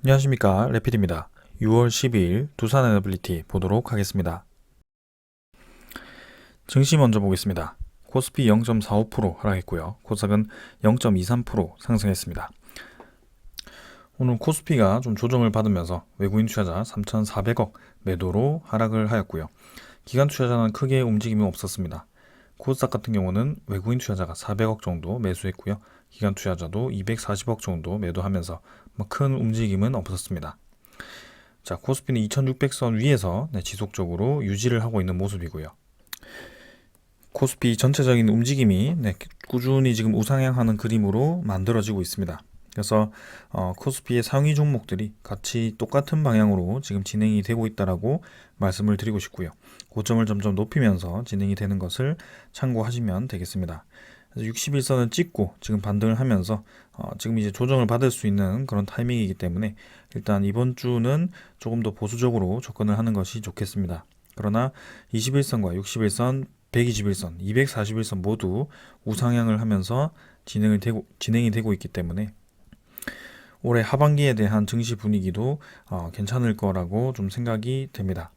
안녕하십니까, 레필입니다. 6월 12일 두산 에너빌리티 보도록 하겠습니다. 증시 먼저 보겠습니다. 코스피 0.45% 하락했고요. 코스닥은 0.23% 상승했습니다. 오늘 코스피가 좀 조정을 받으면서 외국인 투자자 3,400억 매도로 하락을 하였고요. 기관 투자자는 크게 움직임이 없었습니다. 코스닥 같은 경우는 외국인 투자자가 400억 정도 매수했고요. 기관 투자자도 240억 정도 매도하면서 큰 움직임은 없었습니다. 자, 코스피는 2600선 위에서 지속적으로 유지를 하고 있는 모습이고요. 코스피 전체적인 움직임이 꾸준히 지금 우상향하는 그림으로 만들어지고 있습니다. 그래서 코스피의 상위 종목들이 같이 똑같은 방향으로 지금 진행이 되고 있다라고 말씀을 드리고 싶고요. 고점을 점점 높이면서 진행이 되는 것을 참고하시면 되겠습니다. 61선을 찍고 지금 반등을 하면서 지금 이제 조정을 받을 수 있는 그런 타이밍이기 때문에 일단 이번 주는 조금 더 보수적으로 접근을 하는 것이 좋겠습니다. 그러나 21선과 61선, 121선, 241선 모두 우상향을 하면서 진행이 되고 있기 때문에 올해 하반기에 대한 증시 분위기도 괜찮을 거라고 좀 생각이 됩니다.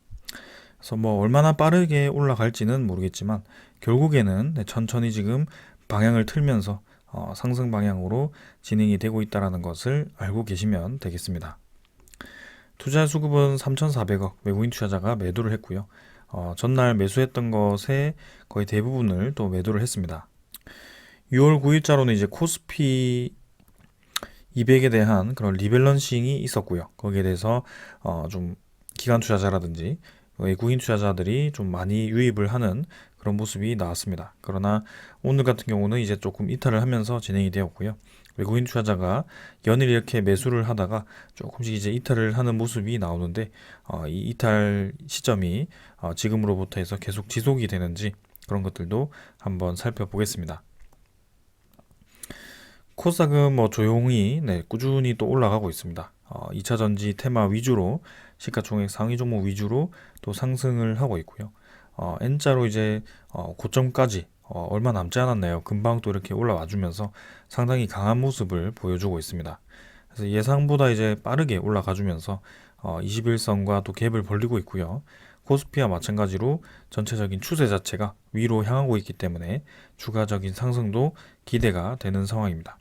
그래서 얼마나 빠르게 올라갈지는 모르겠지만 결국에는 천천히 지금 방향을 틀면서 상승 방향으로 진행이 되고 있다는 것을 알고 계시면 되겠습니다. 투자 수급은 3,400억 외국인 투자자가 매도를 했고요. 전날 매수했던 것의 거의 대부분을 또 매도를 했습니다. 6월 9일자로는 이제 코스피 200에 대한 그런 리밸런싱이 있었고요. 거기에 대해서 좀 기관 투자자라든지 외국인 투자자들이 좀 많이 유입을 하는 그런 모습이 나왔습니다. 그러나 오늘 같은 경우는 이제 조금 이탈을 하면서 진행이 되었고요. 외국인 투자자가 연일 이렇게 매수를 하다가 조금씩 이제 이탈을 하는 모습이 나오는데 이 이탈 시점이 지금으로부터 해서 계속 지속이 되는지 그런 것들도 한번 살펴보겠습니다. 코스닥은 조용히 꾸준히 또 올라가고 있습니다. 2차전지 테마 위주로 시가총액 상위 종목 위주로 또 상승을 하고 있고요. N자로 이제 고점까지 얼마 남지 않았나요? 금방 또 이렇게 올라와 주면서 상당히 강한 모습을 보여주고 있습니다. 그래서 예상보다 이제 빠르게 올라가 주면서 21선과 또 갭을 벌리고 있고요. 코스피와 마찬가지로 전체적인 추세 자체가 위로 향하고 있기 때문에 추가적인 상승도 기대가 되는 상황입니다.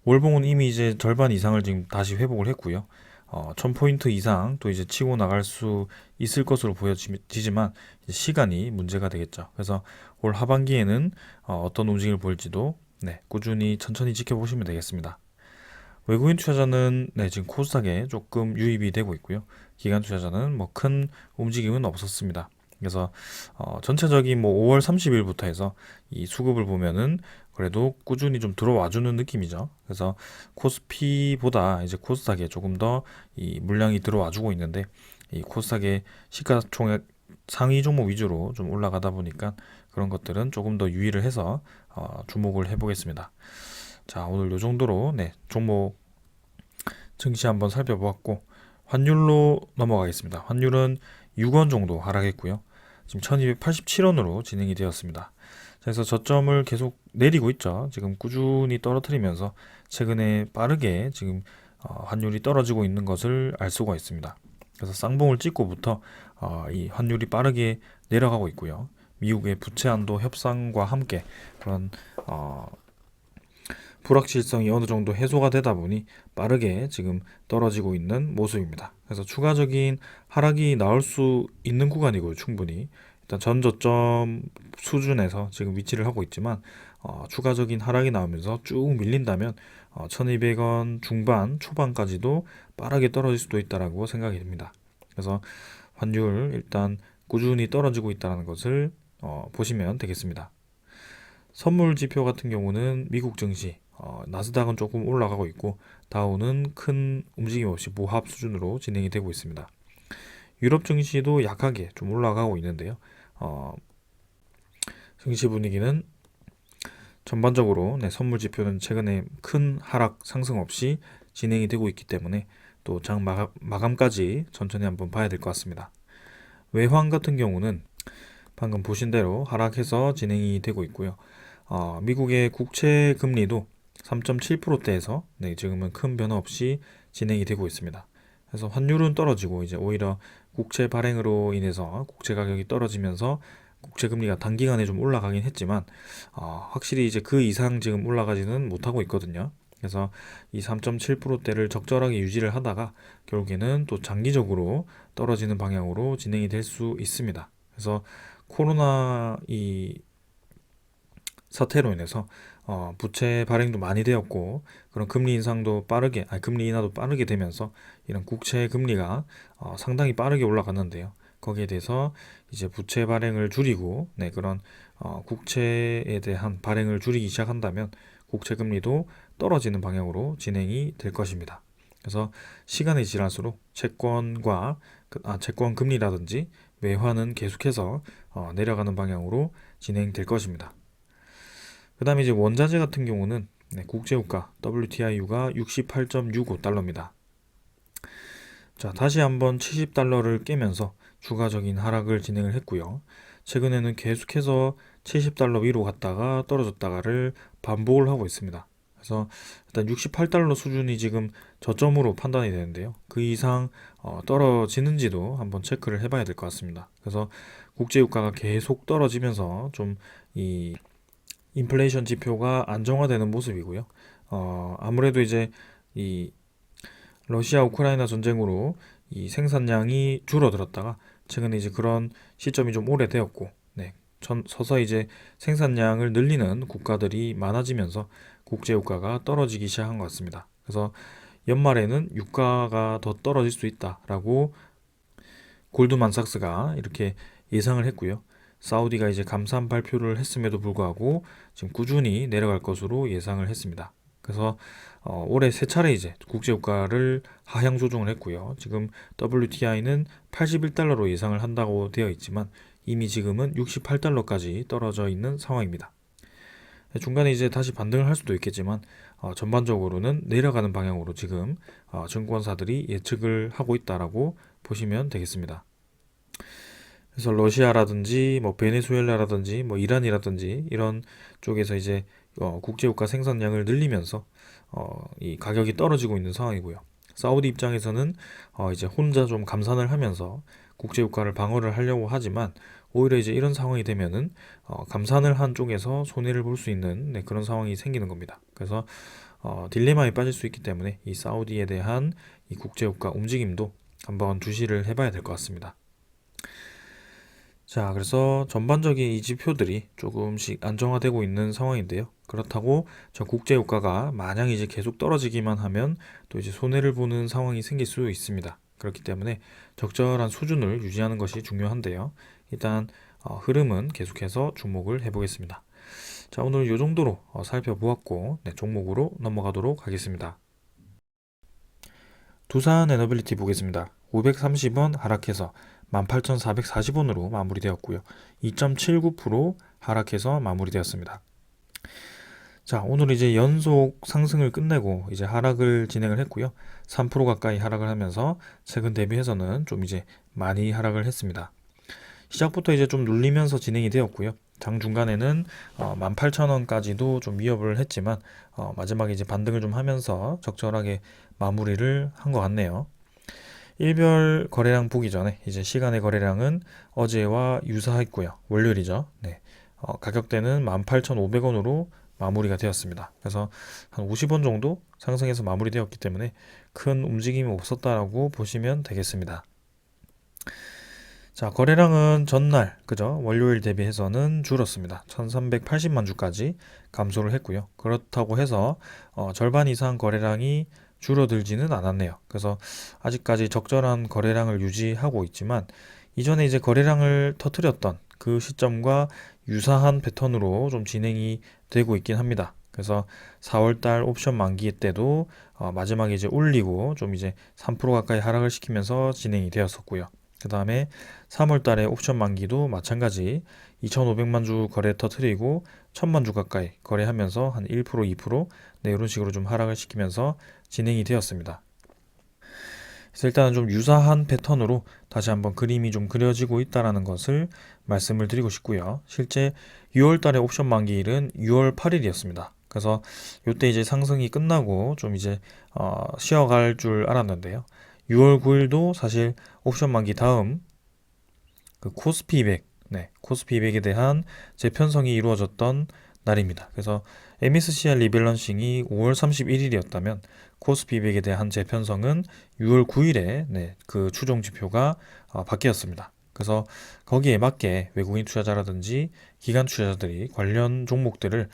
월봉은 이미 이제 절반 이상을 지금 다시 회복을 했고요. 1000포인트 이상 또 이제 치고 나갈 수 있을 것으로 보여지지만 시간이 문제가 되겠죠. 그래서 올 하반기에는 어떤 움직임을 보일지도 꾸준히 천천히 지켜보시면 되겠습니다. 외국인 투자자는 지금 코스닥에 조금 유입이 되고 있고요. 기관 투자자는 큰 움직임은 없었습니다. 그래서 전체적인 5월 30일부터 해서 이 수급을 보면은 그래도 꾸준히 좀 들어와주는 느낌이죠. 그래서 코스피보다 이제 코스닥에 조금 더 이 물량이 들어와주고 있는데 이 코스닥의 시가총액 상위 종목 위주로 좀 올라가다 보니까 그런 것들은 조금 더 유의를 해서 주목을 해보겠습니다. 자, 오늘 요 정도로 종목 증시 한번 살펴보았고 환율로 넘어가겠습니다. 환율은 6원 정도 하락했고요. 지금 1287원으로 진행이 되었습니다. 그래서 저점을 계속 내리고 있죠. 지금 꾸준히 떨어뜨리면서 최근에 빠르게 지금 환율이 떨어지고 있는 것을 알 수가 있습니다. 그래서 쌍봉을 찍고부터 이 환율이 빠르게 내려가고 있고요. 미국의 부채 한도 협상과 함께 그런 불확실성이 어느 정도 해소가 되다 보니 빠르게 지금 떨어지고 있는 모습입니다. 그래서 추가적인 하락이 나올 수 있는 구간이고요. 충분히 일단 전저점 수준에서 지금 위치를 하고 있지만 추가적인 하락이 나오면서 쭉 밀린다면 1200원 중반 초반까지도 빠르게 떨어질 수도 있다라고 생각이 됩니다. 그래서 환율 일단 꾸준히 떨어지고 있다는 것을 보시면 되겠습니다. 선물 지표 같은 경우는 미국 증시 나스닥은 조금 올라가고 있고 다우는 큰 움직임 없이 모합 수준으로 진행이 되고 있습니다. 유럽 증시도 약하게 좀 올라가고 있는데요. 증시 분위기는 전반적으로 선물 지표는 최근에 큰 하락 상승 없이 진행이 되고 있기 때문에 또 장 마감까지 천천히 한번 봐야 될 것 같습니다. 외환 같은 경우는 방금 보신 대로 하락해서 진행이 되고 있고요. 미국의 국채 금리도 3.7%대에서 지금은 큰 변화 없이 진행이 되고 있습니다. 그래서 환율은 떨어지고 이제 오히려 국채 발행으로 인해서 국채 가격이 떨어지면서 국채 금리가 단기간에 좀 올라가긴 했지만 확실히 이제 그 이상 지금 올라가지는 못하고 있거든요. 그래서 이 3.7%대를 적절하게 유지를 하다가 결국에는 또 장기적으로 떨어지는 방향으로 진행이 될 수 있습니다. 그래서 코로나 이 사태로 인해서 부채 발행도 많이 되었고 그런 금리 인상도 빠르게 금리 인하도 빠르게 되면서 이런 국채 금리가 상당히 빠르게 올라갔는데요. 거기에 대해서 이제 부채 발행을 줄이고 그런 국채에 대한 발행을 줄이기 시작한다면 국채 금리도 떨어지는 방향으로 진행이 될 것입니다. 그래서 시간이 지날수록 채권 금리라든지 외환은 계속해서 내려가는 방향으로 진행될 것입니다. 그 다음에 이제 원자재 같은 경우는 국제유가 WTI유가 68.65달러입니다. 자, 다시 한번 70달러를 깨면서 추가적인 하락을 진행을 했고요. 최근에는 계속해서 70달러 위로 갔다가 떨어졌다가를 반복을 하고 있습니다. 그래서 일단 68달러 수준이 지금 저점으로 판단이 되는데요. 그 이상 떨어지는지도 한번 체크를 해봐야 될 것 같습니다. 그래서 국제유가가 계속 떨어지면서 좀 이 인플레이션 지표가 안정화되는 모습이고요. 아무래도 이제 이 러시아 우크라이나 전쟁으로 이 생산량이 줄어들었다가 최근에 이제 그런 시점이 좀 오래되었고, 서서히 이제 생산량을 늘리는 국가들이 많아지면서 국제 유가가 떨어지기 시작한 것 같습니다. 그래서 연말에는 유가가 더 떨어질 수 있다라고 골드만삭스가 이렇게 예상을 했고요. 사우디가 이제 감산 발표를 했음에도 불구하고 지금 꾸준히 내려갈 것으로 예상을 했습니다. 그래서 올해 세 차례 이제 국제 유가를 하향 조정을 했고요. 지금 WTI는 81달러로 예상을 한다고 되어 있지만 이미 지금은 68달러까지 떨어져 있는 상황입니다. 중간에 이제 다시 반등을 할 수도 있겠지만 전반적으로는 내려가는 방향으로 지금 증권사들이 예측을 하고 있다라고 보시면 되겠습니다. 그래서 러시아라든지 뭐 베네수엘라라든지 뭐 이란이라든지 이런 쪽에서 이제 국제유가 생산량을 늘리면서 이 가격이 떨어지고 있는 상황이고요. 사우디 입장에서는 이제 혼자 좀 감산을 하면서 국제유가를 방어를 하려고 하지만 오히려 이제 이런 상황이 되면은 감산을 한 쪽에서 손해를 볼 수 있는 그런 상황이 생기는 겁니다. 그래서 딜레마에 빠질 수 있기 때문에 이 사우디에 대한 이 국제유가 움직임도 한번 주시를 해봐야 될 것 같습니다. 자, 그래서 전반적인 이 지표들이 조금씩 안정화되고 있는 상황인데요. 그렇다고 저 국제유가가 만약 이제 계속 떨어지기만 하면 또 이제 손해를 보는 상황이 생길 수 있습니다. 그렇기 때문에 적절한 수준을 유지하는 것이 중요한데요. 일단 흐름은 계속해서 주목을 해보겠습니다. 자, 오늘 이 정도로 살펴보았고 종목으로 넘어가도록 하겠습니다. 두산 에너빌리티 보겠습니다. 530원 하락해서 18,440원으로 마무리되었고요. 2.79% 하락해서 마무리되었습니다. 자, 오늘 이제 연속 상승을 끝내고 이제 하락을 진행을 했고요. 3% 가까이 하락을 하면서 최근 대비해서는 좀 이제 많이 하락을 했습니다. 시작부터 이제 좀 눌리면서 진행이 되었고요. 장 중간에는 18,000원까지도 좀 위협을 했지만 마지막에 이제 반등을 좀 하면서 적절하게 마무리를 한 것 같네요. 일별 거래량 보기 전에 이제 시간의 거래량은 어제와 유사했고요. 월요일이죠. 가격대는 18,500원으로 마무리가 되었습니다. 그래서 한 50원 정도 상승해서 마무리되었기 때문에 큰 움직임이 없었다라고 보시면 되겠습니다. 자, 거래량은 전날 월요일 대비해서는 줄었습니다. 1380만 주까지 감소를 했고요. 그렇다고 해서 절반 이상 거래량이 줄어들지는 않았네요. 그래서 아직까지 적절한 거래량을 유지하고 있지만 이전에 이제 거래량을 터뜨렸던 그 시점과 유사한 패턴으로 좀 진행이 되고 있긴 합니다. 그래서 4월달 옵션 만기 때도 마지막에 이제 올리고 좀 이제 3% 가까이 하락을 시키면서 진행이 되었었고요. 그 다음에 3월달에 옵션 만기도 마찬가지 2,500만 주 거래 터트리고 1,000만 주 가까이 거래하면서 한 1%, 2% 이런 식으로 좀 하락을 시키면서 진행이 되었습니다. 그래서 일단은 좀 유사한 패턴으로 다시 한번 그림이 좀 그려지고 있다는 것을 말씀을 드리고 싶고요. 실제 6월달에 옵션 만기일은 6월 8일이었습니다. 그래서 요때 이제 상승이 끝나고 좀 이제 쉬어갈 줄 알았는데요. 6월 9일도 사실 옵션 만기 다음 그 코스피 200, 네, 코스피 200에 대한 재편성이 이루어졌던 날입니다. 그래서 MSCI 리밸런싱이 5월 31일이었다면 코스피 200에 대한 재편성은 6월 9일에 네, 그 추종 지표가 바뀌었습니다. 그래서 거기에 맞게 외국인 투자자라든지 기관 투자자들이 관련 종목들을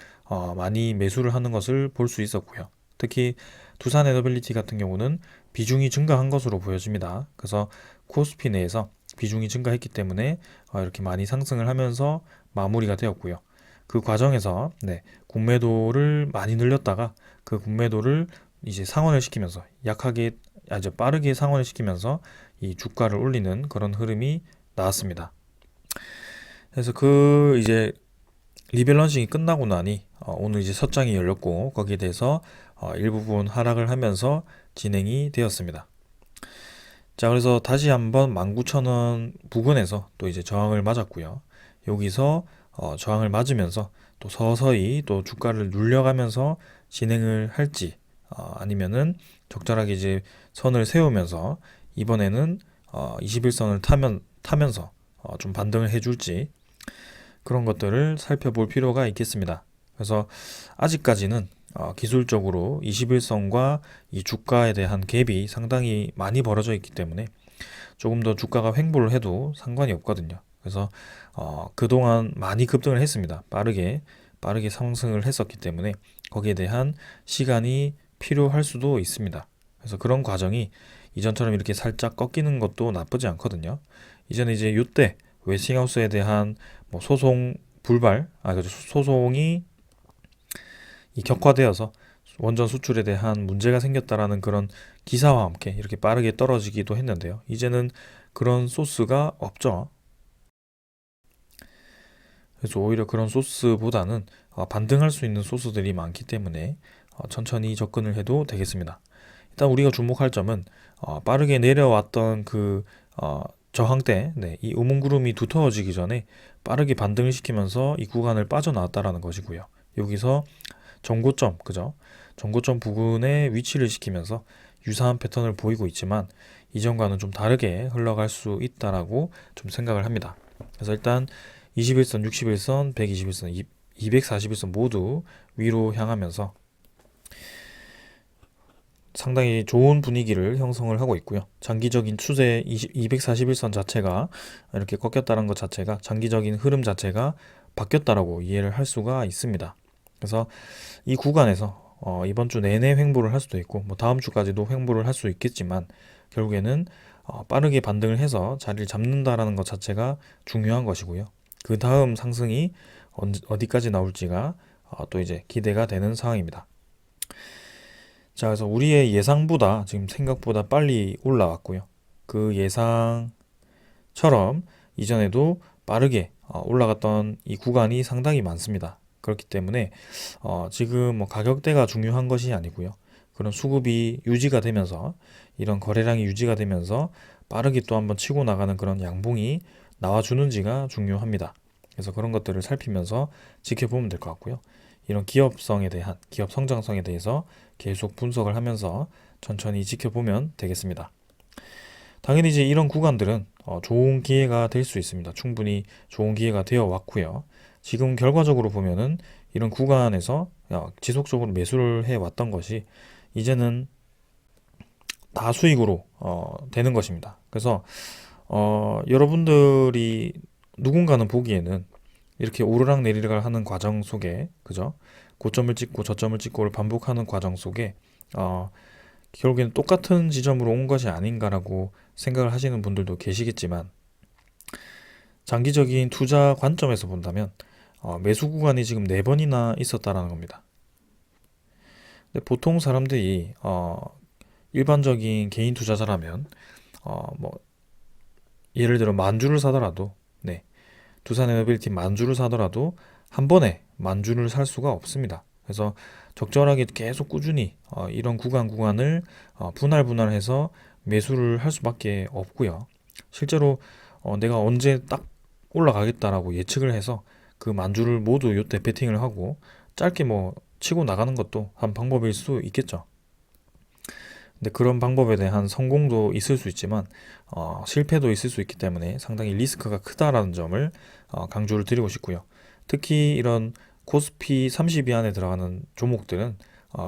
많이 매수를 하는 것을 볼 수 있었고요. 특히 두산 에너빌리티 같은 경우는 비중이 증가한 것으로 보여집니다. 그래서 코스피 내에서 비중이 증가했기 때문에 이렇게 많이 상승을 하면서 마무리가 되었고요. 그 과정에서 네, 공매도를 많이 늘렸다가 그 공매도를 이제 상환을 시키면서 약하게 아주 빠르게 상환을 시키면서 이 주가를 올리는 그런 흐름이 나왔습니다. 그래서 그 이제 리밸런싱이 끝나고 나니 오늘 이제 첫 장이 열렸고 거기에 대해서 일부분 하락을 하면서 진행이 되었습니다. 자, 그래서 다시 한번 19,000원 부근에서 또 이제 저항을 맞았고요. 여기서 저항을 맞으면서 또 서서히 또 주가를 눌려가면서 진행을 할지 아니면은 적절하게 이제 선을 세우면서 이번에는 21선을 타면서 좀 반등을 해줄지 그런 것들을 살펴볼 필요가 있겠습니다. 그래서 아직까지는 기술적으로 21선과 이 주가에 대한 갭이 상당히 많이 벌어져 있기 때문에 조금 더 주가가 횡보를 해도 상관이 없거든요. 그래서 그동안 많이 급등을 했습니다. 빠르게 상승을 했었기 때문에 거기에 대한 시간이 필요할 수도 있습니다. 그래서 그런 과정이 이전처럼 이렇게 살짝 꺾이는 것도 나쁘지 않거든요. 이제는 이제 이때 웨스팅하우스에 대한 뭐 소송 불발, 그렇죠. 소송이 이 격화되어서 원전 수출에 대한 문제가 생겼다라는 그런 기사와 함께 이렇게 빠르게 떨어지기도 했는데요. 이제는 그런 소스가 없죠. 그래서 오히려 그런 소스보다는 반등할 수 있는 소스들이 많기 때문에 천천히 접근을 해도 되겠습니다. 일단 우리가 주목할 점은 빠르게 내려왔던 그 저항대, 네, 이 우문구름이 두터워지기 전에 빠르게 반등을 시키면서 이 구간을 빠져나왔다라는 것이고요. 여기서 정고점, 그죠? 정고점 부근에 위치를 시키면서 유사한 패턴을 보이고 있지만 이전과는 좀 다르게 흘러갈 수 있다라고 좀 생각을 합니다. 그래서 일단 21선, 61선, 121선, 241선 모두 위로 향하면서 상당히 좋은 분위기를 형성을 하고 있고요. 장기적인 추세 241선 자체가 이렇게 꺾였다는 것 자체가 장기적인 흐름 자체가 바뀌었다라고 이해를 할 수가 있습니다. 그래서 이 구간에서 이번 주 내내 횡보를 할 수도 있고 뭐 다음 주까지도 횡보를 할 수 있겠지만 결국에는 빠르게 반등을 해서 자리를 잡는다라는 것 자체가 중요한 것이고요. 그 다음 상승이 어디까지 나올지가 또 이제 기대가 되는 상황입니다. 자, 그래서 우리의 예상보다 지금 생각보다 빨리 올라왔고요. 그 예상처럼 이전에도 빠르게 올라갔던 이 구간이 상당히 많습니다. 그렇기 때문에 지금 뭐 가격대가 중요한 것이 아니고요. 그런 수급이 유지가 되면서 이런 거래량이 유지가 되면서 빠르게 또 한번 치고 나가는 그런 양봉이 나와주는지가 중요합니다. 그래서 그런 것들을 살피면서 지켜보면 될 것 같고요. 이런 기업성에 대한 기업 성장성에 대해서 계속 분석을 하면서 천천히 지켜보면 되겠습니다. 당연히 이제 이런 구간들은 좋은 기회가 될 수 있습니다. 충분히 좋은 기회가 되어 왔고요. 지금 결과적으로 보면은 이런 구간에서 지속적으로 매수를 해 왔던 것이 이제는 다 수익으로 되는 것입니다. 그래서 여러분들이 누군가는 보기에는 이렇게 오르락 내리락 하는 과정 속에 그죠? 고점을 찍고 저점을 찍고를 반복하는 과정 속에 결국에는 똑같은 지점으로 온 것이 아닌가라고 생각을 하시는 분들도 계시겠지만 장기적인 투자 관점에서 본다면 매수 구간이 지금 4번이나 있었다라는 겁니다. 근데 보통 사람들이 일반적인 개인 투자자라면 뭐 예를 들어 만주를 사더라도 네, 두산 에너빌리티 만주를 사더라도 한 번에 만주를 살 수가 없습니다. 그래서 적절하게 계속 꾸준히 이런 구간을 분할해서 매수를 할 수밖에 없고요. 실제로 내가 언제 딱 올라가겠다라고 예측을 해서 그 만주를 모두 요때 베팅을 하고 짧게 뭐 치고 나가는 것도 한 방법일 수 있겠죠. 근데 그런 방법에 대한 성공도 있을 수 있지만 실패도 있을 수 있기 때문에 상당히 리스크가 크다라는 점을 강조를 드리고 싶고요. 특히 이런 코스피 30위 안에 들어가는 종목들은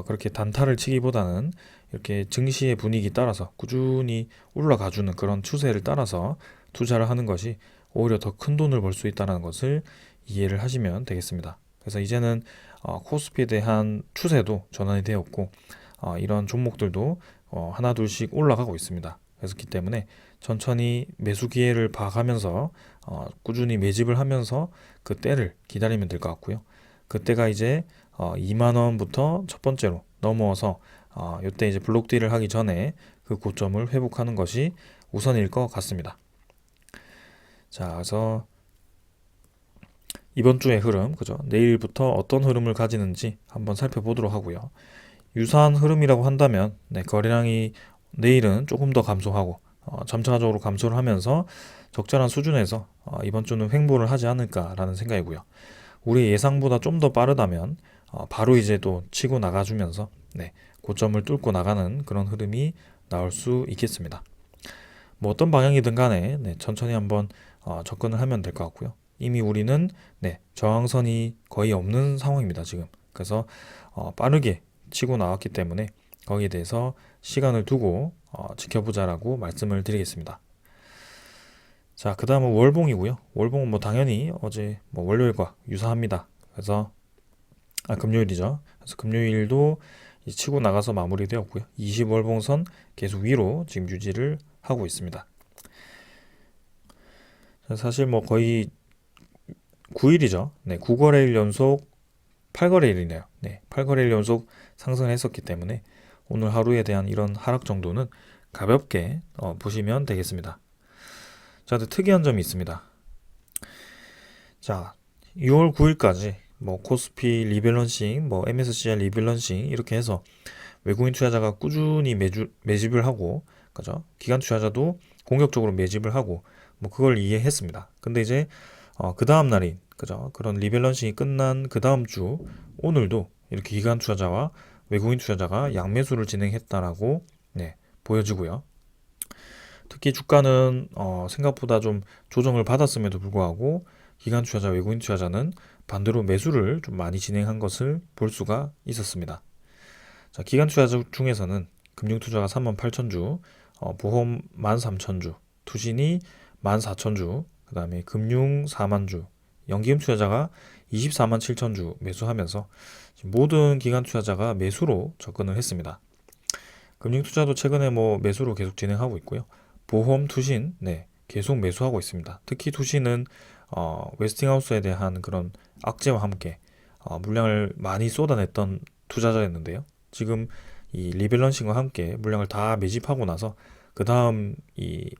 그렇게 단타를 치기보다는 이렇게 증시의 분위기 따라서 꾸준히 올라가주는 그런 추세를 따라서 투자를 하는 것이 오히려 더 큰 돈을 벌 수 있다는 것을 이해를 하시면 되겠습니다. 그래서 이제는 코스피에 대한 추세도 전환이 되었고 이런 종목들도 하나 둘씩 올라가고 있습니다. 그렇기 때문에 천천히 매수 기회를 봐가면서 꾸준히 매집을 하면서 그 때를 기다리면 될 것 같고요. 그때가 이제 2만 원부터 첫 번째로 넘어서 이때 이제 블록딜을 하기 전에 그 고점을 회복하는 것이 우선일 것 같습니다. 자, 그래서 이번 주의 흐름, 그죠? 내일부터 어떤 흐름을 가지는지 한번 살펴보도록 하고요. 유사한 흐름이라고 한다면 거래량이 내일은 조금 더 감소하고 점차적으로 감소를 하면서 적절한 수준에서 이번 주는 횡보를 하지 않을까라는 생각이고요. 우리 예상보다 좀 더 빠르다면 바로 이제 또 치고 나가주면서 고점을 뚫고 나가는 그런 흐름이 나올 수 있겠습니다. 뭐 어떤 방향이든 간에 천천히 한번 접근을 하면 될 것 같고요. 이미 우리는 저항선이 거의 없는 상황입니다, 지금. 그래서 빠르게 치고 나왔기 때문에 거기에 대해서 시간을 두고 지켜보자라고 말씀을 드리겠습니다. 자, 그 다음은 월봉이고요. 월봉은 뭐 당연히 어제 뭐 월요일과 유사합니다. 그래서 금요일이죠. 그래서 금요일도 치고 나가서 마무리되었고요. 20월봉선 계속 위로 지금 유지를 하고 있습니다. 사실 뭐 거의 9일이죠. 9거래일 연속 8거래일이네요. 8거래일 연속 상승을 했었기 때문에 오늘 하루에 대한 이런 하락 정도는 가볍게 보시면 되겠습니다. 자, 근데 특이한 점이 있습니다. 자, 6월 9일까지 뭐 코스피 리밸런싱, 뭐 MSCI 리밸런싱 이렇게 해서 외국인 투자자가 꾸준히 매집을 하고, 그죠? 기관 투자자도 공격적으로 매집을 하고, 뭐 그걸 이해했습니다. 근데 이제 그 다음 날인, 그죠? 그런 리밸런싱이 끝난 그 다음 주 오늘도 이렇게 기관 투자자와 외국인 투자자가 양매수를 진행했다라고 보여지고요. 특히 주가는 생각보다 좀 조정을 받았음에도 불구하고 기관 투자자, 외국인 투자자는 반대로 매수를 좀 많이 진행한 것을 볼 수가 있었습니다. 자, 기관 투자자 중에서는 금융투자가 38,000주, 보험 13,000주, 투신이 14,000주, 그 다음에 금융 4만주, 연기금 투자자가 24만 7천주 매수하면서 모든 기관 투자자가 매수로 접근을 했습니다. 금융 투자도 최근에 뭐 매수로 계속 진행하고 있고요. 보험, 투신, 계속 매수하고 있습니다. 특히 투신은 웨스팅하우스에 대한 그런 악재와 함께 물량을 많이 쏟아냈던 투자자였는데요. 지금 이 리밸런싱과 함께 물량을 다 매집하고 나서 그 다음 이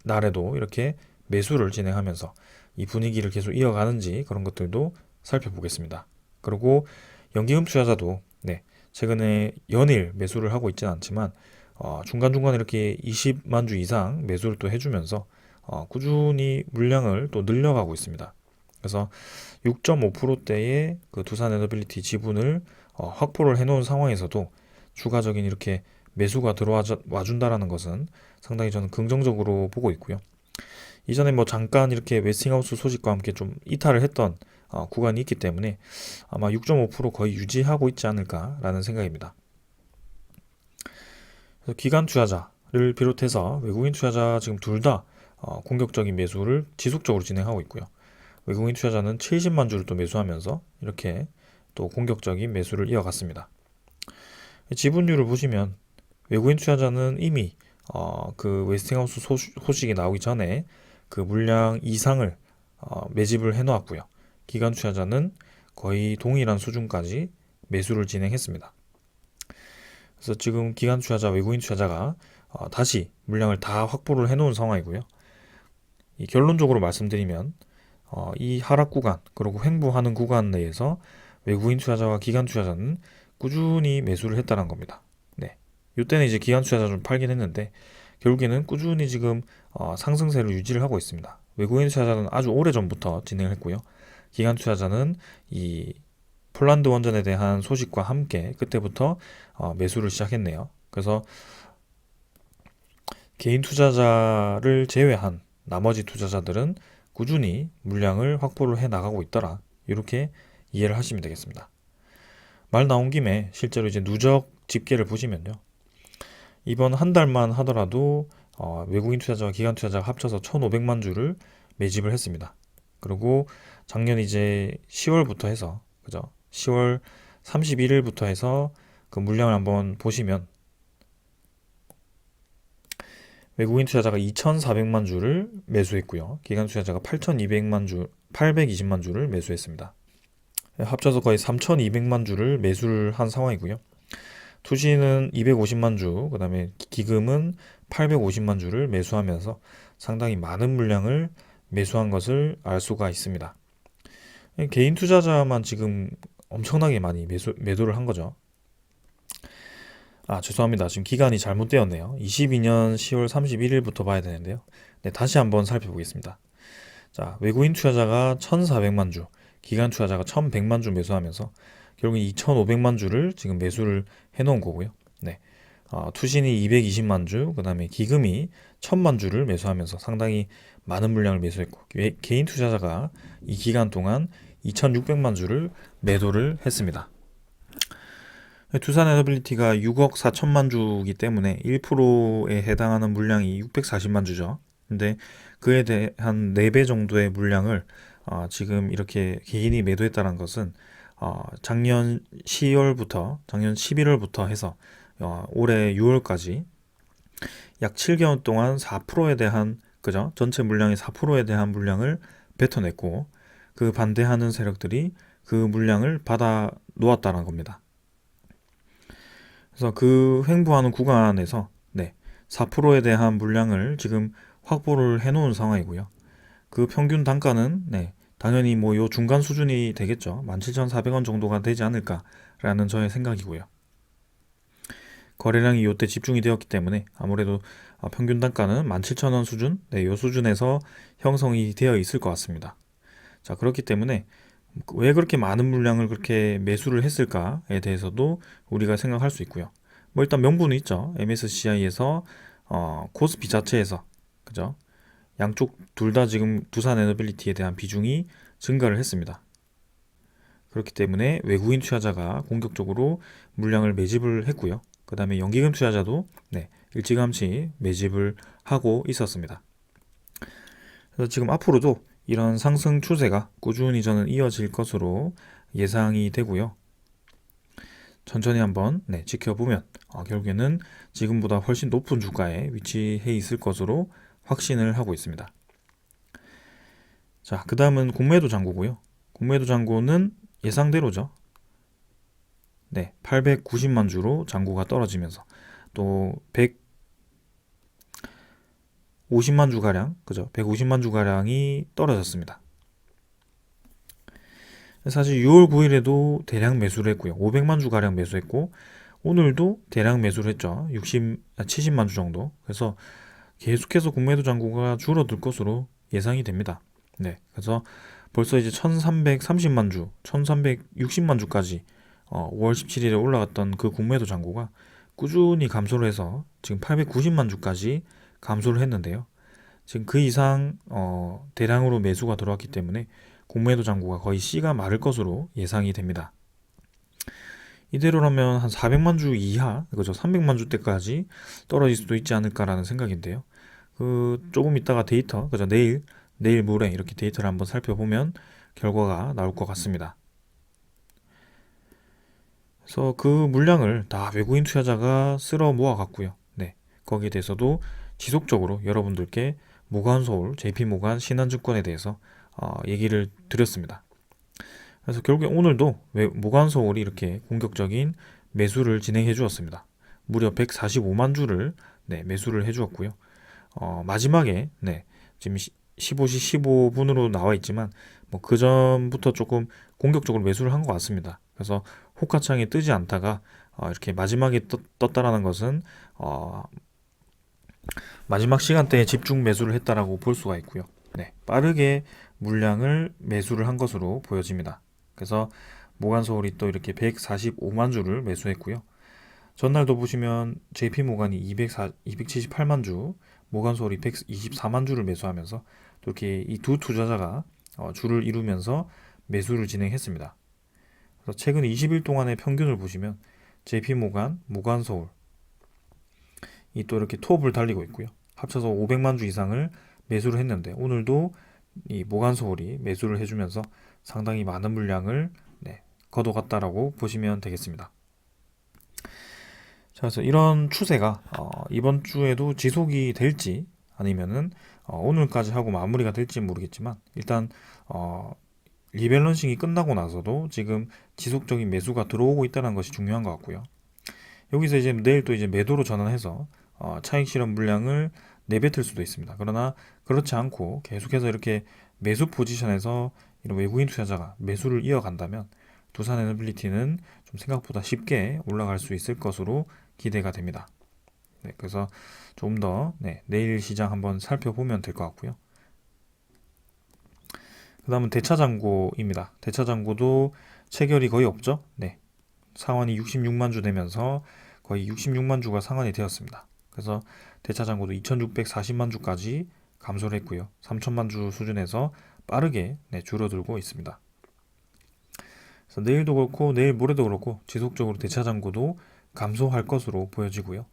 날에도 이렇게 매수를 진행하면서 이 분위기를 계속 이어가는지 그런 것들도 살펴보겠습니다. 그리고 연기금 투자자도 최근에 연일 매수를 하고 있지는 않지만 중간중간 이렇게 20만 주 이상 매수를 또 해주면서 꾸준히 물량을 또 늘려가고 있습니다. 그래서 6.5%대의 그 두산에너빌리티 지분을 확보를 해놓은 상황에서도 추가적인 이렇게 매수가 들어와 준다라는 것은 상당히 저는 긍정적으로 보고 있고요. 이전에 뭐 잠깐 이렇게 웨스팅하우스 소식과 함께 좀 이탈을 했던 구간이 있기 때문에 아마 6.5% 거의 유지하고 있지 않을까라는 생각입니다. 그래서 기관 투자자를 비롯해서 외국인 투자자 지금 둘 다 공격적인 매수를 지속적으로 진행하고 있고요. 외국인 투자자는 70만 주를 또 매수하면서 이렇게 또 공격적인 매수를 이어갔습니다. 지분율을 보시면 외국인 투자자는 이미 그 웨스팅하우스 소식이 나오기 전에 그 물량 이상을 매집을 해놓았고요. 기관 투자자는 거의 동일한 수준까지 매수를 진행했습니다. 그래서 지금 기관 투자자, 외국인 투자자가 다시 물량을 다 확보를 해놓은 상황이고요. 이 결론적으로 말씀드리면 이 하락 구간 그리고 횡보하는 구간 내에서 외국인 투자자와 기관 투자자는 꾸준히 매수를 했다는 겁니다. 이때는 이제 기관 투자자 좀 팔긴 했는데 결국에는 꾸준히 지금 상승세를 유지를 하고 있습니다. 외국인 투자자는 아주 오래 전부터 진행을 했고요. 기관 투자자는 이 폴란드 원전에 대한 소식과 함께 그때부터 매수를 시작했네요. 그래서 개인 투자자를 제외한 나머지 투자자들은 꾸준히 물량을 확보를 해 나가고 있더라. 이렇게 이해를 하시면 되겠습니다. 말 나온 김에 실제로 이제 누적 집계를 보시면요. 이번 한 달만 하더라도 외국인 투자자와 기관 투자자가 합쳐서 1,500만 주를 매집을 했습니다. 그리고 작년 이제 10월부터 해서 그죠? 10월 31일부터 해서 그 물량을 한번 보시면 외국인 투자자가 2,400만 주를 매수했고요. 기관 투자자가 820만 주를 매수했습니다. 합쳐서 거의 3,200만 주를 매수를 한 상황이고요. 투시는 250만 주, 그 다음에 기금은 850만 주를 매수하면서 상당히 많은 물량을 매수한 것을 알 수가 있습니다. 개인 투자자만 지금 엄청나게 많이 매도를 한 거죠. 죄송합니다. 지금 기간이 잘못되었네요. 22년 10월 31일부터 봐야 되는데요. 네, 다시 한번 살펴보겠습니다. 자, 외국인 투자자가 1,400만 주, 기관 투자자가 1,100만 주 매수하면서 결국 2,500만 주를 지금 매수를 해놓은 거고요. 네, 투신이 220만 주, 그 다음에 기금이 1,000만 주를 매수하면서 상당히 많은 물량을 매수했고 개인 투자자가 이 기간 동안 2,600만 주를 매도를 했습니다. 두산 에너빌리티가 6억 4천만 주이기 때문에 1%에 해당하는 물량이 640만 주죠. 근데 그에 대한 4배 정도의 물량을 지금 이렇게 개인이 매도했다는 것은 작년 10월부터 작년 11월부터 해서 올해 6월까지 약 7개월 동안 4%에 대한 그죠? 전체 물량의 4%에 대한 물량을 뱉어냈고 그 반대하는 세력들이 그 물량을 받아 놓았다는 겁니다. 그래서 그 횡보하는 구간에서 4%에 대한 물량을 지금 확보를 해놓은 상황이고요. 그 평균 단가는 당연히 뭐 요 중간 수준이 되겠죠. 17,400원 정도가 되지 않을까라는 저의 생각이고요. 거래량이 요때 집중이 되었기 때문에 아무래도 평균 단가는 17,000원 수준, 요 수준에서 형성이 되어 있을 것 같습니다. 자, 그렇기 때문에 왜 그렇게 많은 물량을 그렇게 매수를 했을까에 대해서도 우리가 생각할 수 있고요. 뭐 일단 명분은 있죠. MSCI에서 코스피 자체에서 그죠? 양쪽 둘 다 지금 두산 에너빌리티에 대한 비중이 증가를 했습니다. 그렇기 때문에 외국인 투자자가 공격적으로 물량을 매집을 했고요. 그 다음에 연기금 투자자도 일찌감치 매집을 하고 있었습니다. 그래서 지금 앞으로도 이런 상승 추세가 꾸준히 저는 이어질 것으로 예상이 되고요. 천천히 한번 지켜보면 결국에는 지금보다 훨씬 높은 주가에 위치해 있을 것으로 확신을 하고 있습니다. 자, 그 다음은 공매도 잔고고요. 공매도 잔고는 예상대로죠. 890만 주로 잔고가 떨어지면서 또 150만 주 가량, 그죠? 150만 주 가량이 떨어졌습니다. 사실 6월 9일에도 대량 매수를 했고요. 500만 주 가량 매수했고 오늘도 대량 매수를 했죠. 70만 주 정도. 그래서 계속해서 공매도 잔고가 줄어들 것으로 예상이 됩니다. 그래서 벌써 이제 1330만 주, 1360만 주까지 5월 17일에 올라갔던 그 공매도 잔고가 꾸준히 감소를 해서 지금 890만 주까지 감소를 했는데요. 지금 그 이상 대량으로 매수가 들어왔기 때문에 공매도 잔고가 거의 C가 마를 것으로 예상이 됩니다. 이대로라면 한 400만 주 이하, 그죠? 300만 주 때까지 떨어질 수도 있지 않을까라는 생각인데요. 조금 있다가 데이터, 그죠? 내일 모레 이렇게 데이터를 한번 살펴보면 결과가 나올 것 같습니다. 그래서 그 물량을 다 외국인 투자자가 쓸어 모아갔고요. 거기에 대해서도 지속적으로 여러분들께 모간서울, JP모간, 신한증권에 대해서 얘기를 드렸습니다. 그래서 결국에 오늘도 모간서울이 이렇게 공격적인 매수를 진행해 주었습니다. 무려 145만 주를 매수를 해 주었고요. 마지막에 지금 15시 15분으로 나와 있지만 뭐 그 전부터 조금 공격적으로 매수를 한 것 같습니다. 그래서 호가창에 뜨지 않다가 이렇게 마지막에 떴다라는 것은 마지막 시간대에 집중 매수를 했다라고 볼 수가 있고요. 빠르게 물량을 매수를 한 것으로 보여집니다. 그래서 모간서울이 또 이렇게 145만 주를 매수했고요. 전날도 보시면 JP모간이 278만 주, 모간서울이 124만 주를 매수하면서 또 이렇게 이 두 투자자가 줄을 이루면서 매수를 진행했습니다. 그래서 최근 20일 동안의 평균을 보시면 JP모간, 모간서울 이 또 이렇게 톱을 달리고 있고요. 합쳐서 500만 주 이상을 매수를 했는데 오늘도 이 모간서울이 매수를 해주면서 상당히 많은 물량을 걷어갔다라고 보시면 되겠습니다. 자, 그래서 이런 추세가 이번 주에도 지속이 될지 아니면은 오늘까지 하고 마무리가 될지 모르겠지만 일단 리밸런싱이 끝나고 나서도 지금 지속적인 매수가 들어오고 있다는 것이 중요한 것 같고요. 여기서 이제 내일 또 이제 매도로 전환해서 차익 실현 물량을 내뱉을 수도 있습니다. 그러나 그렇지 않고 계속해서 이렇게 매수 포지션에서 이런 외국인 투자자가 매수를 이어간다면 두산에너빌리티는 좀 생각보다 쉽게 올라갈 수 있을 것으로 기대가 됩니다. 네, 그래서 조금 더 내일 시장 한번 살펴보면 될 것 같고요. 그 다음은 대차장고입니다. 대차장고도 체결이 거의 없죠. 네, 상환이 66만 주 되면서 거의 66만 주가 상환이 되었습니다. 그래서 대차장고도 2640만 주까지 감소를 했고요. 3000만 주 수준에서 빠르게 줄어들고 있습니다. 그래서 내일도 그렇고 내일 모레도 그렇고 지속적으로 대차장고도 감소할 것으로 보여지고요.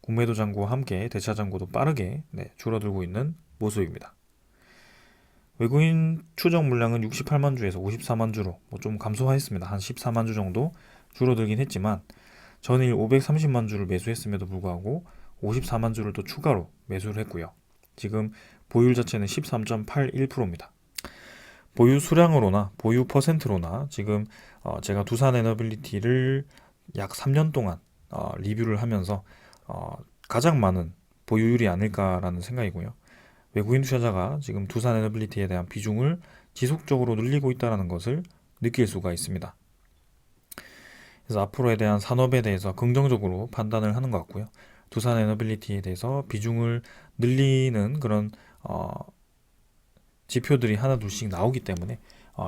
공매도 잔고와 함께 대차장고도 빠르게 줄어들고 있는 모습입니다. 외국인 추정 물량은 68만 주에서 54만 주로 좀 감소했습니다. 한 14만 주 정도 줄어들긴 했지만 전일 530만 주를 매수했음에도 불구하고 54만 주를 또 추가로 매수를 했고요. 지금 보유율 자체는 13.81%입니다. 보유 수량으로나 보유 퍼센트로나 지금 제가 두산에너빌리티를 약 3년 동안 리뷰를 하면서 가장 많은 보유율이 아닐까라는 생각이고요. 외국인 투자자가 지금 두산에너빌리티에 대한 비중을 지속적으로 늘리고 있다는 것을 느낄 수가 있습니다. 그래서 앞으로에 대한 산업에 대해서 긍정적으로 판단을 하는 것 같고요. 두산에너빌리티에 대해서 비중을 늘리는 그런 지표들이 하나 둘씩 나오기 때문에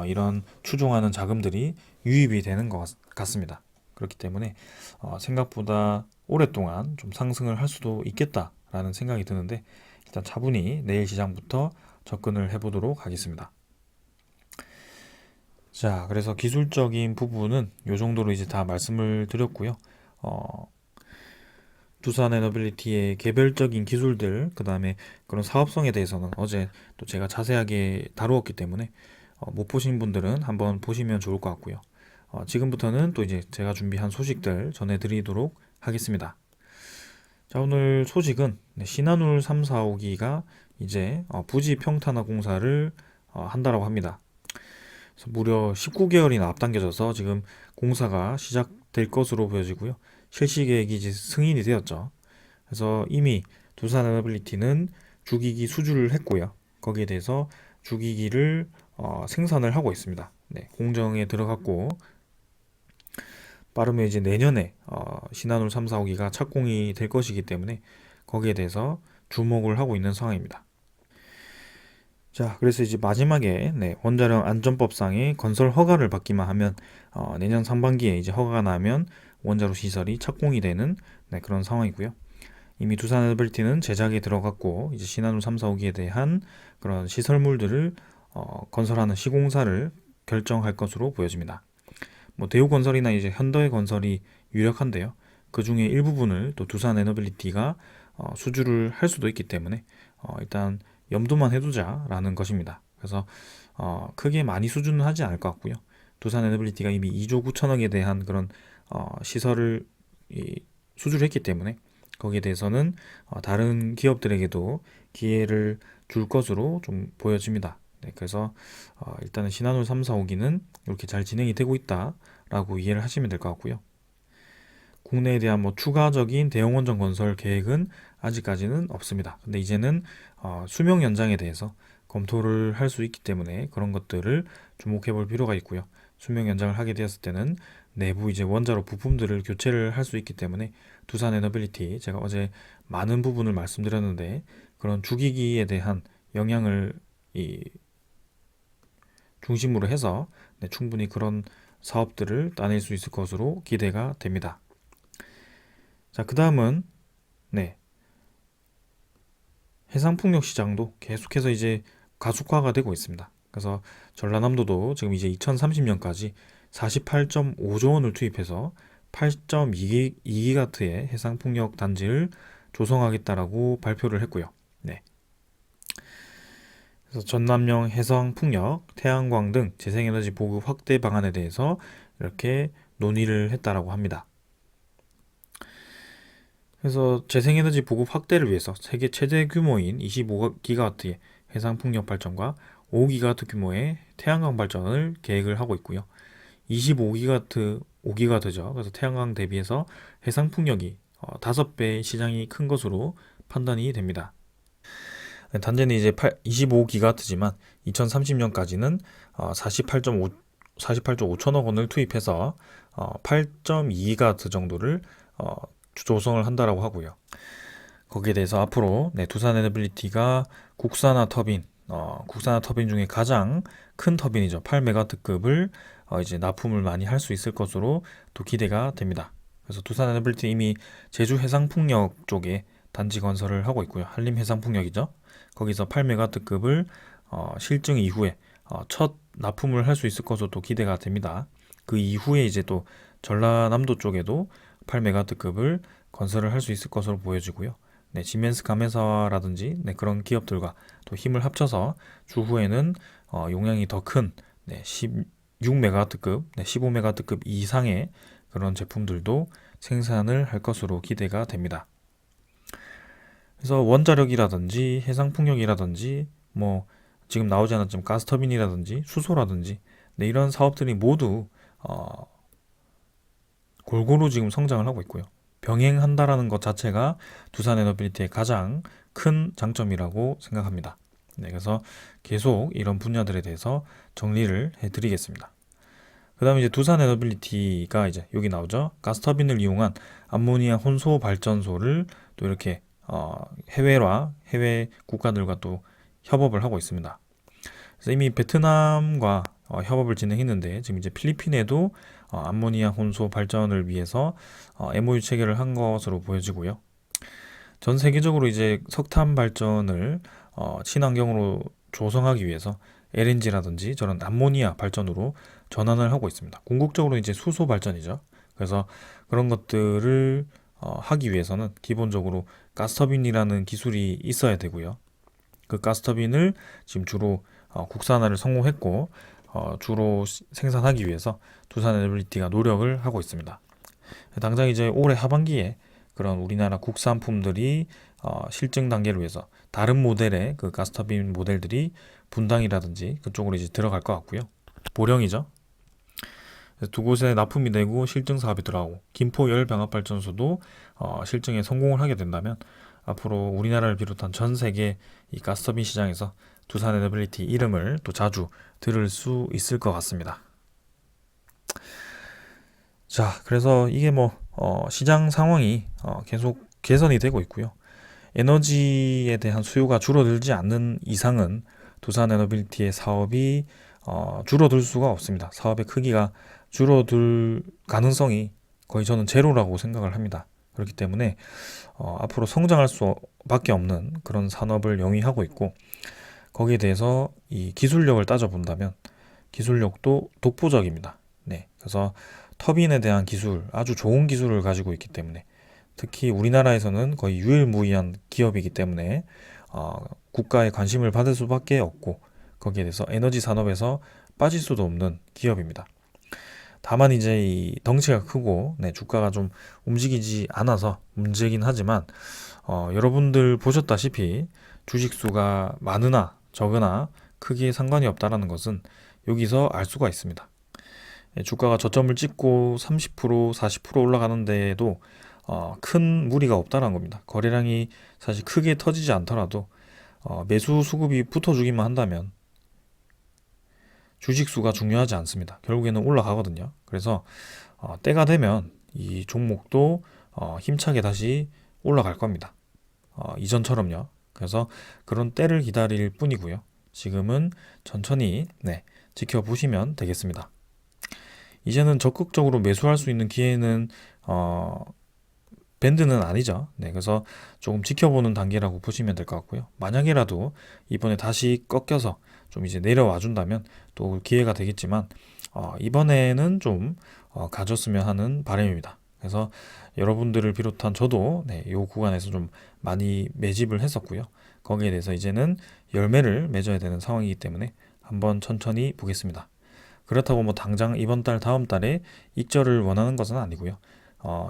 이런 추종하는 자금들이 유입이 되는 것 같습니다. 그렇기 때문에 생각보다 오랫동안 좀 상승을 할 수도 있겠다라는 생각이 드는데 일단 차분히 내일 시장부터 접근을 해보도록 하겠습니다. 자, 그래서 기술적인 부분은 이 정도로 이제 다 말씀을 드렸고요. 두산에너빌리티의 개별적인 기술들, 그 다음에 그런 사업성에 대해서는 어제 또 제가 자세하게 다루었기 때문에 못 보신 분들은 한번 보시면 좋을 것 같고요. 지금부터는 또 이제 제가 준비한 소식들 전해드리도록 하겠습니다. 자, 오늘 소식은 신한울 3, 4호기가 이제 부지 평탄화 공사를 한다라고 합니다. 그래서 무려 19개월이나 앞당겨져서 지금 공사가 시작될 것으로 보여지고요. 실시 계획이 이제 승인이 되었죠. 그래서 이미 두산에너빌리티는 주기기 수주를 했고요. 거기에 대해서 주기기를 생산을 하고 있습니다. 네, 공정에 들어갔고 빠르면 이제 내년에 신한울 3, 4호기가 착공이 될 것이기 때문에 거기에 대해서 주목을 하고 있는 상황입니다. 자, 그래서 이제 마지막에 원자력 안전법상의 건설 허가를 받기만 하면 내년 상반기에 이제 허가가 나면 원자로 시설이 착공이 되는 그런 상황이고요. 이미 두산에너빌리티는 제작에 들어갔고 이제 신한울 3, 4호기에 대한 그런 시설물들을 건설하는 시공사를 결정할 것으로 보여집니다. 뭐 대우건설이나 이제 현대건설이 유력한데요. 그 중에 일부분을 또 두산에너빌리티가 수주를 할 수도 있기 때문에 일단 염두만 해두자라는 것입니다. 그래서 크게 많이 수주는 하지 않을 것 같고요. 두산에너빌리티가 이미 2조 9천억에 대한 그런 시설을 수주를 했기 때문에 거기에 대해서는 다른 기업들에게도 기회를 줄 것으로 좀 보여집니다. 네, 그래서 일단은 신한울 3, 4호기는 이렇게 잘 진행이 되고 있다라고 이해를 하시면 될 것 같고요. 국내에 대한 뭐 추가적인 대형 원전 건설 계획은 아직까지는 없습니다. 근데 이제는 수명 연장에 대해서 검토를 할 수 있기 때문에 그런 것들을 주목해 볼 필요가 있고요. 수명 연장을 하게 되었을 때는 내부 이제 원자로 부품들을 교체를 할 수 있기 때문에 두산에너빌리티 제가 어제 많은 부분을 말씀드렸는데 그런 주기기에 대한 영향을 중심으로 해서 충분히 그런 사업들을 따낼 수 있을 것으로 기대가 됩니다. 자, 그 다음은 네, 해상풍력 시장도 계속해서 이제 가속화가 되고 있습니다. 그래서 전라남도도 지금 이제 2030년까지 48.5조 원을 투입해서 8.2기가트의 해상풍력 단지를 조성하겠다라고 발표를 했고요. 네. 그래서 전남용 해상풍력, 태양광 등 재생에너지 보급 확대 방안에 대해서 이렇게 논의를 했다라고 합니다. 그래서 재생에너지 보급 확대를 위해서 세계 최대 규모인 25기가와트의 해상풍력 발전과 5기가와트 규모의 태양광 발전을 계획을 하고 있고요. 25기가와트, 5기가와트죠. 그래서 태양광 대비해서 해상풍력이 5배 시장이 큰 것으로 판단이 됩니다. 단지는 이제 25기가와트지만 2030년까지는 48조 5천억 원을 투입해서 8.2기가와트 정도를 조성을 한다라고 하고요. 거기에 대해서 앞으로 두산 에너빌리티가 국산화 터빈 중에 가장 큰 터빈이죠. 8메가와트급을 이제 납품을 많이 할 수 있을 것으로 또 기대가 됩니다. 그래서 두산 에너빌리티 이미 제주 해상풍력 쪽에 단지 건설을 하고 있고요. 한림 해상풍력이죠. 거기서 8메가와트급을 실증 이후에 첫 납품을 할 수 있을 것으로 또 기대가 됩니다. 그 이후에 이제 또 전라남도 쪽에도 8메가와트급을 건설을 할 수 있을 것으로 보여지고요. 네, 지멘스 가메사라든지 그런 기업들과 또 힘을 합쳐서 추후에는 용량이 더 큰 16메가와트급, 15메가와트급 이상의 그런 제품들도 생산을 할 것으로 기대가 됩니다. 그래서 원자력이라든지 해상풍력이라든지 뭐 지금 나오지 않았지만 가스터빈이라든지 수소라든지 이런 사업들이 모두 골고루 지금 성장을 하고 있고요. 병행한다라는 것 자체가 두산 에너빌리티의 가장 큰 장점이라고 생각합니다. 네, 그래서 계속 이런 분야들에 대해서 정리를 해드리겠습니다. 그 다음에 이제 두산 에너빌리티가 이제 여기 나오죠. 가스터빈을 이용한 암모니아 혼소 발전소를 또 이렇게 해외 국가들과 또 협업을 하고 있습니다. 그래서 이미 베트남과 협업을 진행했는데 지금 이제 필리핀에도 암모니아 혼소 발전을 위해서 MOU 체결을 한 것으로 보여지고요. 전 세계적으로 이제 석탄 발전을 친환경으로 조성하기 위해서 LNG라든지 저런 암모니아 발전으로 전환을 하고 있습니다. 궁극적으로 이제 수소 발전이죠. 그래서 그런 것들을 하기 위해서는 기본적으로 가스터빈이라는 기술이 있어야 되고요. 그 가스터빈을 지금 주로 국산화를 성공했고 주로 생산하기 위해서 두산 에너빌리티가 노력을 하고 있습니다. 당장 이제 올해 하반기에 그런 우리나라 국산품들이 실증 단계를 위해서 다른 모델의 그 가스터빈 모델들이 분당이라든지 그쪽으로 이제 들어갈 것 같고요. 보령이죠. 두 곳에 납품이 되고 실증 사업이 들어가고 김포 열병합발전소도 실증에 성공을 하게 된다면 앞으로 우리나라를 비롯한 전 세계 이 가스터빈 시장에서 두산 에너빌리티 이름을 또 자주 들을 수 있을 것 같습니다. 자, 그래서 이게 시장 상황이 계속 개선이 되고 있고요. 에너지에 대한 수요가 줄어들지 않는 이상은 두산 에너빌리티의 사업이 줄어들 수가 없습니다. 사업의 크기가 줄어들 가능성이 거의 저는 제로라고 생각을 합니다. 그렇기 때문에 앞으로 성장할 수밖에 없는 그런 산업을 영위하고 있고 거기에 대해서 이 기술력을 따져본다면 기술력도 독보적입니다. 네, 그래서 터빈에 대한 기술, 아주 좋은 기술을 가지고 있기 때문에 특히 우리나라에서는 거의 유일무이한 기업이기 때문에 국가의 관심을 받을 수밖에 없고 거기에 대해서 에너지 산업에서 빠질 수도 없는 기업입니다. 다만 이제 이 덩치가 크고 주가가 좀 움직이지 않아서 문제긴 하지만 여러분들 보셨다시피 주식수가 많으나 적으나 크게 상관이 없다라는 것은 여기서 알 수가 있습니다. 주가가 저점을 찍고 30%, 40% 올라가는데도 큰 무리가 없다는 겁니다. 거래량이 사실 크게 터지지 않더라도 매수 수급이 붙어주기만 한다면 주식수가 중요하지 않습니다. 결국에는 올라가거든요. 그래서 때가 되면 이 종목도 힘차게 다시 올라갈 겁니다. 이전처럼요. 그래서 그런 때를 기다릴 뿐이고요. 지금은 천천히 지켜보시면 되겠습니다. 이제는 적극적으로 매수할 수 있는 기회는 밴드는 아니죠. 네, 그래서 조금 지켜보는 단계라고 보시면 될 것 같고요. 만약에라도 이번에 다시 꺾여서 좀 이제 내려와 준다면 또 기회가 되겠지만 이번에는 좀 가졌으면 하는 바람입니다. 그래서 여러분들을 비롯한 저도 네, 이 구간에서 좀 많이 매집을 했었고요. 거기에 대해서 이제는 열매를 맺어야 되는 상황이기 때문에 한번 천천히 보겠습니다. 그렇다고 뭐 당장 이번 달, 다음 달에 익절을 원하는 것은 아니고요.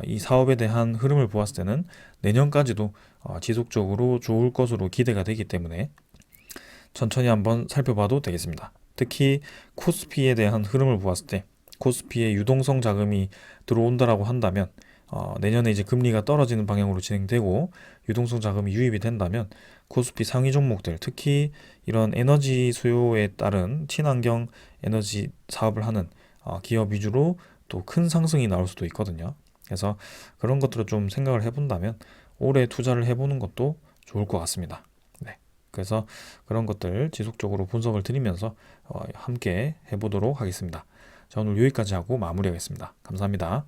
이 사업에 대한 흐름을 보았을 때는 내년까지도 지속적으로 좋을 것으로 기대가 되기 때문에 천천히 한번 살펴봐도 되겠습니다. 특히 코스피에 대한 흐름을 보았을 때 코스피에 유동성 자금이 들어온다라고 한다면 내년에 이제 금리가 떨어지는 방향으로 진행되고 유동성 자금이 유입이 된다면 코스피 상위 종목들 특히 이런 에너지 수요에 따른 친환경 에너지 사업을 하는 기업 위주로 또 큰 상승이 나올 수도 있거든요. 그래서 그런 것들을 좀 생각을 해본다면 올해 투자를 해보는 것도 좋을 것 같습니다. 네. 그래서 그런 것들 지속적으로 분석을 드리면서 함께 해보도록 하겠습니다. 자, 오늘 여기까지 하고 마무리하겠습니다. 감사합니다.